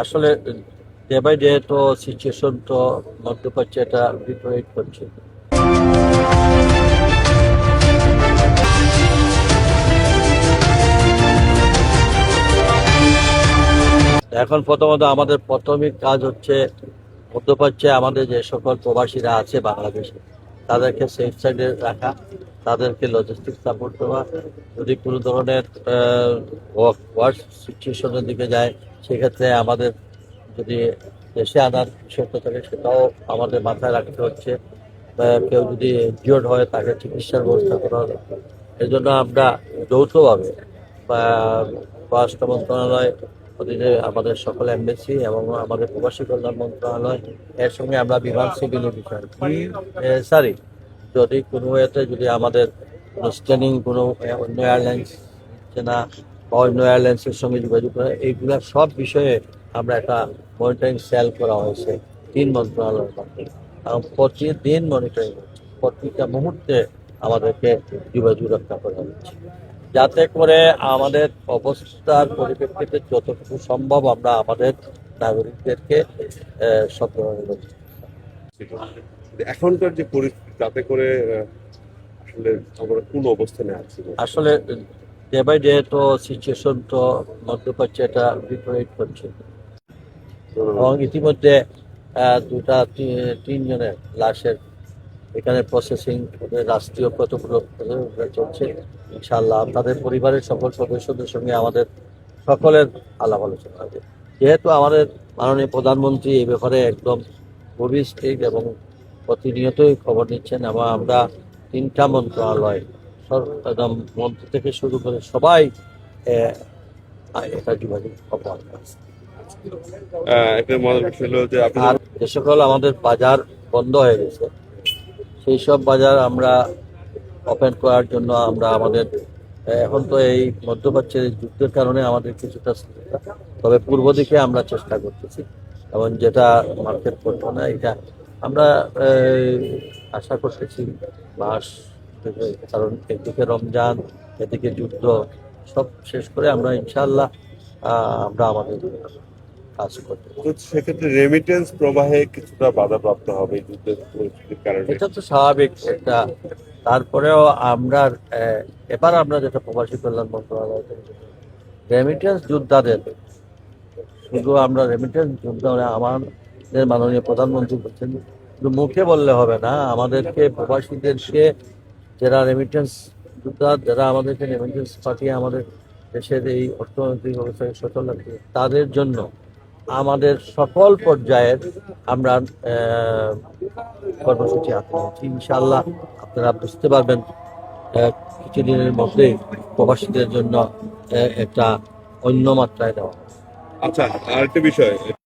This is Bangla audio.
আসলে ডে বাই ডে তো সিচুয়েশন তো মধ্যপ্রাচ্যে এটা ডিটোরেট করছে। এখন প্রথমত আমাদের প্রাথমিক কাজ হচ্ছে মধ্যপ্রাচ্যে আমাদের যে সকল প্রবাসীরা আছে বাংলাদেশে তাদেরকে সেফ সাইডে রাখা, তাদেরকে লজিস্টিক সাপোর্ট দেওয়া। যদি কোনো ধরনের ওয়ার্স সিচুয়েশনের দিকে যায় সেক্ষেত্রে আমাদের যদি দেশে আনার বিষয়টা থাকে সেটাও আমাদের মাথায় রাখতে হচ্ছে। কেউ যদি ইনজিওর্ড হয় তাকে চিকিৎসার ব্যবস্থা করা হবে। এই জন্য আমরা যৌথভাবে পররাষ্ট্র মন্ত্রণালয় অধীনে আমাদের সকল এমবেসি এবং আমাদের প্রবাসী কল্যাণ মন্ত্রণালয় এর সঙ্গে আমরা বিমান সিভিল এভিয়েশন সরি যদি কোনো এতে যদি আমাদের স্ট্যান্ডিং কোনো অন্য এয়ারলাইন্স হচ্ছে না বা অন্য এয়ারলাইন্সের সঙ্গে যোগাযোগ করে এইগুলা সব বিষয়ে আমরা একটা মনিটরিং সেল করা হয়েছে 3 মন্ত্রণালয়ের মাধ্যমে এবং প্রতিদিন মনিটরিং হচ্ছে, প্রতিটা মুহূর্তে আমাদেরকে যোগাযোগ রক্ষা করা হচ্ছে যাতে করে আমাদের অবস্থার পরিপ্রেক্ষিতে যতটুকু সম্ভব আমরা আমাদের নাগরিকদেরকে সতর্ক। এখনকার যে পরিস্থিতি তাতে করে আসলে আমরা কোন অবস্থানে আছি? আসলে ডে বাই ডে তো সিচুয়েশন তো মধ্যপ্রাচ্যে এটা ডিটোরেট করছে এবং ইতিমধ্যে তিনজনের লাশের এখানে প্রসেসিং রাষ্ট্রীয় কতগুলো চলছে। ইনশাআল্লাহ তাদের পরিবারের সকল সদস্যদের সঙ্গে আমাদের সকলের আলাপ আলোচনা হবে। যেহেতু আমাদের মাননীয় প্রধানমন্ত্রী এই ব্যাপারে একদম খুবই স্ট্রিক্ট এবং প্রতিনিয়তই খবর নিচ্ছেন এবং আমরা 3টা মন্ত্রণালয় একদম মন্ত্রী থেকে শুরু করে সবাই এটা যোগাযোগ খবর। একটা মজার বিষয় হলো যে আর যে সকল আমাদের বাজার বন্ধ হয়ে গেছে সেই সব বাজার আমরা ওপেন করার জন্য আমরা আমাদের এখন তো এই মধ্যপ্রাচ্যের যুদ্ধের কারণে আমাদের কিছুটা তবে পূর্ব দিকে আমরা চেষ্টা করতেছি এবং যেটা মার্কেট করতো না এটা আমরা আশা করতেছি মাস থেকে, কারণ একদিকে রমজান এদিকে যুদ্ধ সব শেষ করে আমরা ইনশাআল্লাহ আমরা আমাদের কাজ করতে। সেক্ষেত্রে রেমিটেন্স প্রবাহে কিছুটা বাধাপ্রাপ্ত হবে এই যুদ্ধের পরিস্থিতির কারণে। এটা তো স্বাভাবিক একটা। তারপরেও আমরা এবার আমরা যেটা প্রবাসী কল্যাণ মন্ত্রণালয় রেমিটেন্স যোদ্ধাদের শুধু আমরা রেমিটেন্স যোদ্ধা আমাদের মাননীয় প্রধানমন্ত্রী বলছেন শুধু মুখে বললে হবে না, আমাদেরকে প্রবাসীদেরকে যারা রেমিটেন্স যোদ্ধা যারা আমাদেরকে রেমিটেন্স পাঠিয়ে আমাদের দেশের এই অর্থনৈতিক অবস্থাকে সচল রাখছে তাদের জন্য আমাদের সকল পর্যায়ের আমরা কর্মসূচি হাতে নিয়েছি। ইনশাআল্লাহ আপনারা বুঝতে পারবেন কিছুদিনের মধ্যেই প্রবাসীদের জন্য একটা অন্য মাত্রায় দেওয়া। আচ্ছা, আরেকটা বিষয়